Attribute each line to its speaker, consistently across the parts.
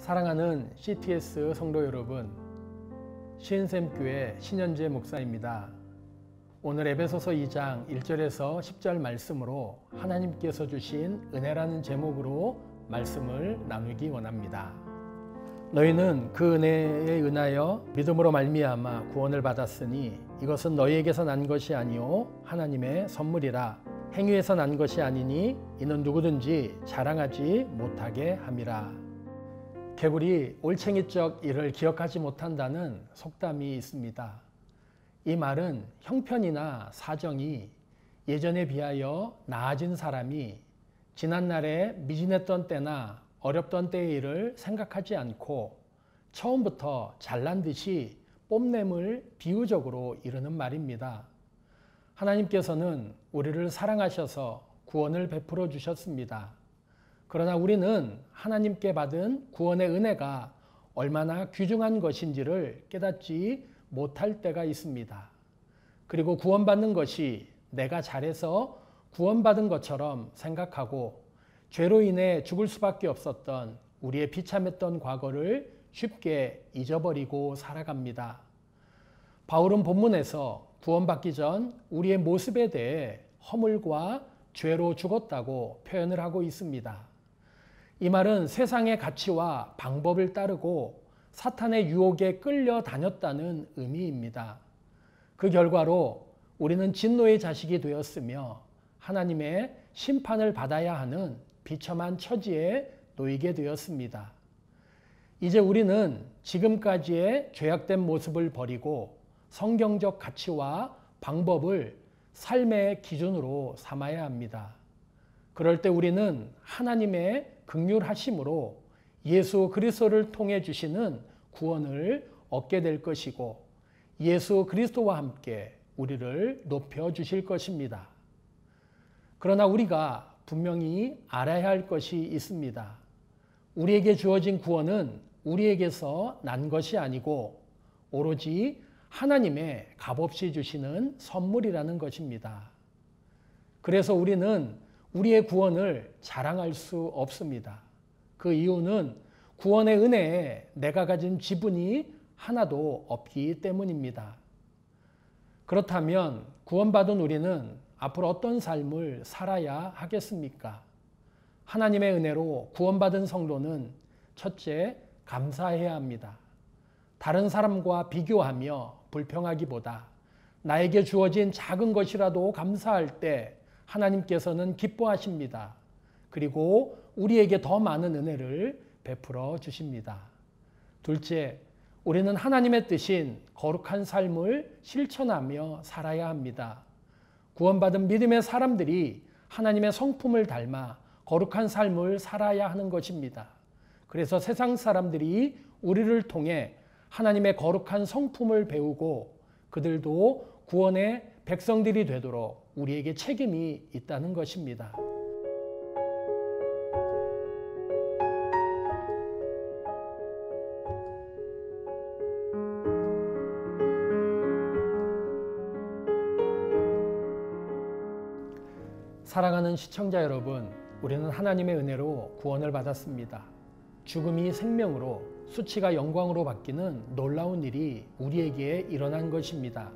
Speaker 1: 사랑하는 CTS 성도 여러분, 신샘교회 신현재 목사입니다. 오늘 에베소서 2장 1절에서 10절 말씀으로 하나님께서 주신 은혜라는 제목으로 말씀을 나누기 원합니다. 너희는 그 은혜에 은하여 믿음으로 말미암아 구원을 받았으니 이것은 너희에게서 난 것이 아니요 하나님의 선물이라. 행위에서 난 것이 아니니 이는 누구든지 자랑하지 못하게 함이라. 개구리 올챙이적 일을 기억하지 못한다는 속담이 있습니다. 이 말은 형편이나 사정이 예전에 비하여 나아진 사람이 지난날에 미진했던 때나 어렵던 때의 일을 생각하지 않고 처음부터 잘난 듯이 뽐냄을 비유적으로 이르는 말입니다. 하나님께서는 우리를 사랑하셔서 구원을 베풀어 주셨습니다. 그러나 우리는 하나님께 받은 구원의 은혜가 얼마나 귀중한 것인지를 깨닫지 못할 때가 있습니다. 그리고 구원받는 것이 내가 잘해서 구원받은 것처럼 생각하고 죄로 인해 죽을 수밖에 없었던 우리의 비참했던 과거를 쉽게 잊어버리고 살아갑니다. 바울은 본문에서 구원받기 전 우리의 모습에 대해 허물과 죄로 죽었다고 표현을 하고 있습니다. 이 말은 세상의 가치와 방법을 따르고 사탄의 유혹에 끌려 다녔다는 의미입니다. 그 결과로 우리는 진노의 자식이 되었으며 하나님의 심판을 받아야 하는 비참한 처지에 놓이게 되었습니다. 이제 우리는 지금까지의 죄악된 모습을 버리고 성경적 가치와 방법을 삶의 기준으로 삼아야 합니다. 그럴 때 우리는 하나님의 긍휼하심으로 예수 그리스도를 통해 주시는 구원을 얻게 될 것이고 예수 그리스도와 함께 우리를 높여 주실 것입니다. 그러나 우리가 분명히 알아야 할 것이 있습니다. 우리에게 주어진 구원은 우리에게서 난 것이 아니고 오로지 하나님의 값없이 주시는 선물이라는 것입니다. 그래서 우리는 우리의 구원을 자랑할 수 없습니다. 그 이유는 구원의 은혜에 내가 가진 지분이 하나도 없기 때문입니다. 그렇다면 구원받은 우리는 앞으로 어떤 삶을 살아야 하겠습니까? 하나님의 은혜로 구원받은 성도는 첫째, 감사해야 합니다. 다른 사람과 비교하며 불평하기보다 나에게 주어진 작은 것이라도 감사할 때 하나님께서는 기뻐하십니다. 그리고 우리에게 더 많은 은혜를 베풀어 주십니다. 둘째, 우리는 하나님의 뜻인 거룩한 삶을 실천하며 살아야 합니다. 구원받은 믿음의 사람들이 하나님의 성품을 닮아 거룩한 삶을 살아야 하는 것입니다. 그래서 세상 사람들이 우리를 통해 하나님의 거룩한 성품을 배우고 그들도 구원의 백성들이 되도록 우리에게 책임이 있다는 것입니다. 사랑하는 시청자 여러분, 우리는 하나님의 은혜로 구원을 받았습니다. 죽음이 생명으로, 수치가 영광으로 바뀌는 놀라운 일이 우리에게 일어난 것입니다.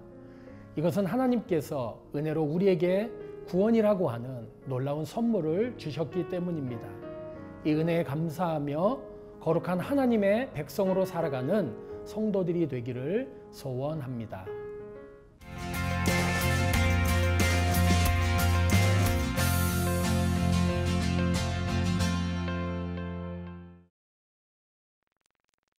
Speaker 1: 이것은 하나님께서 은혜로 우리에게 구원이라고 하는 놀라운 선물을 주셨기 때문입니다. 이 은혜에 감사하며 거룩한 하나님의 백성으로 살아가는 성도들이 되기를 소원합니다.